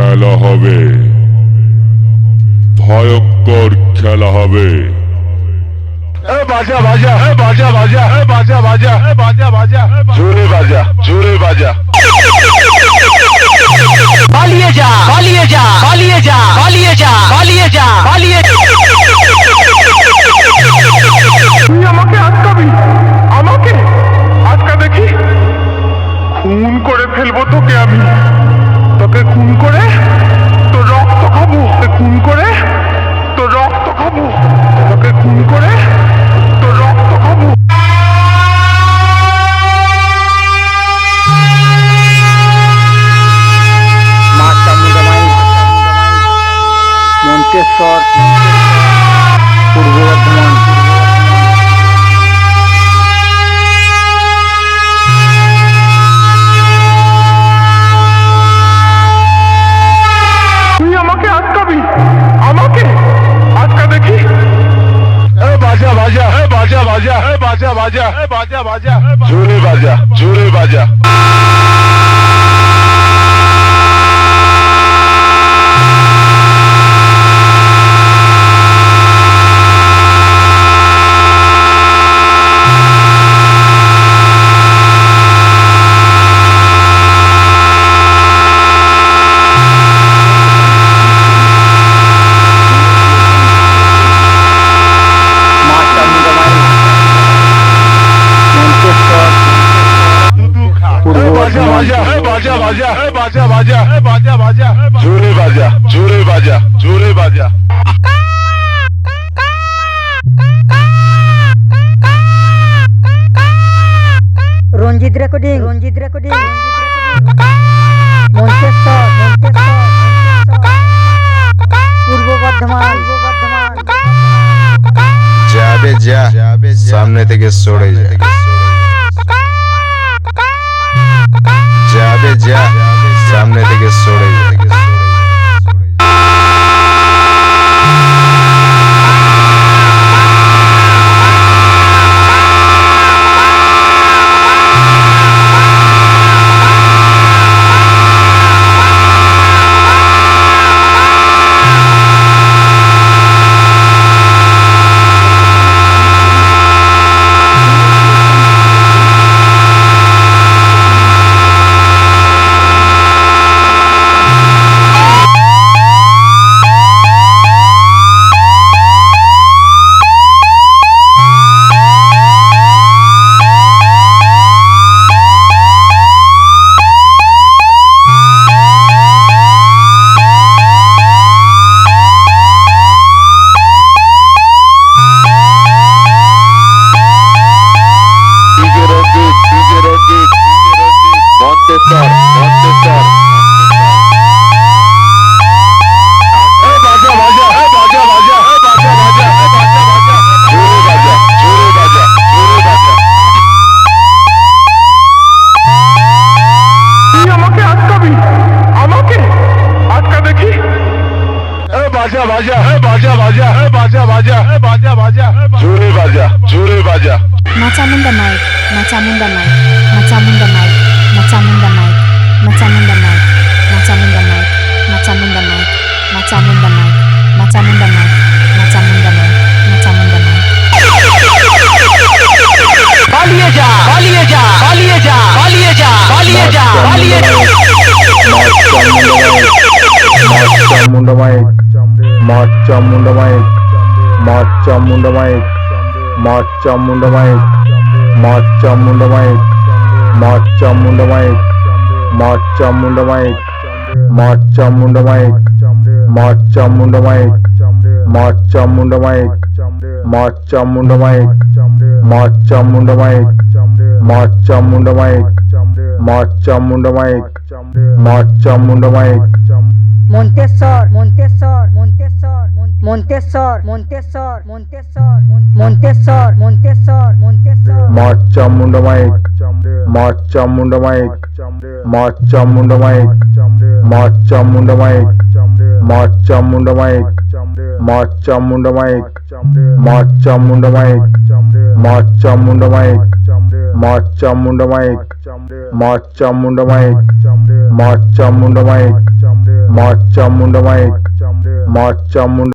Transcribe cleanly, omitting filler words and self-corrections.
খেলা হবে, ভয়ঙ্কর খেলা হবে। বাজা বাজা বাজা বাজা বাজা বাজা বাজা বাজা জোরে বাজা জোরে বাজা। পালিয়ে যা পালিয়ে যা পালিয়ে যা পালিয়ে যা পালিয়ে যা পালিয়ে। তুই আমাকে আটকাবি, আমাকে আটকা দেখি। খুন করে ফেলবো তোকে আমি, তোকে খুন করে তোর রক্ত খাবো, খুন করে তোর রক্ত খাবো, তোকে খুন করে তোর রক্ত খাবো। মা চামুন্ডামাই, মন্তেশ্বর, পূর্ব বর্ধমান। তুই আমাকে আটকাবি, আমাকে আটকা দেখি। বাজা বাজা বাজা বাজা বাজা বাজা বাজা বাজা জোরে বাজা জোরে বাজা। বাজা বাজা বাজা বাজা বাজা বাজা বাজা জোরে বাজা জোরে বাজা জোরে বাজা। রঞ্জিত রেকর্ডিং, রঞ্জিত রেকর্ডিং, মন্তেশ্বর, পূর্ব বর্ধমান, যাবে যা, সামনে থেকে সরে যা। যাবে যা, সামনে থেকে সরে যা। বাজা বাজা বাজা বাজা বাজা বাজা বাজা বাজা জোরে বাজা জোরে বাজা। Macamunda Mike, Macamunda Mike, Macamunda Mike, Macamunda Mike, Macamunda Mike, Macamunda Mike, Macamunda Mike, Macamunda Mike, Macamunda Mike, Macamunda Mike, Macamunda Mike. পালিয়ে যা পালিয়ে যা পালিয়ে যা পালিয়ে যা পালিয়ে যা পালিয়ে যা। চামুন্ডা মাইক, মাছ চামুন্ডা মাইক, মাছ চামুন্ডা মাইক, মাছ চামুন্ডা মাইক, মাছ চামুন্ডা মাইক, মাছ চামুন্ডা মাইক, মাছ চামুন্ডা মাইক, মাছ চামুন্ডা মাইক, মাছ চামুন্ডা মাইক, মাছ চামুন্ডা মাইক, মাছ চামুন্ডা মাইক, মাছ চামুন্ডা মাইক, মাছ চামুন্ডা মাইক, মাছ চামুন্ডা মাইক, মাছ চামুন্ডা মাইক। মন্তেশ্বর, মন্তেশ্বর, মন্তেশ্বর, মন্তেশ্বর, মন্তেশ্বর, মন্তেশ্বর, মন্তেশ্বর, মন্তেশ্বর, মন্তেশ্বর। মাছ চামুন্ডা মাইক, মাছ চামুন্ডা মাইক, মাছ চামুন্ডা মাইক, মাছ চামুন্ডা মাইক, মাছ চামুন্ডা মাইক, মাছ চামুন্ডা মাইক, মাছ চামুন্ডা মাইক, মাছ চামুন্ডা মাইক, মাছ চামুন্ডা মাইক, মাছ চামুন্ডা মাইক, মাছ চামুন্ডা মাইক, মা চামুন্ডা মাইক মা চামুন্ডা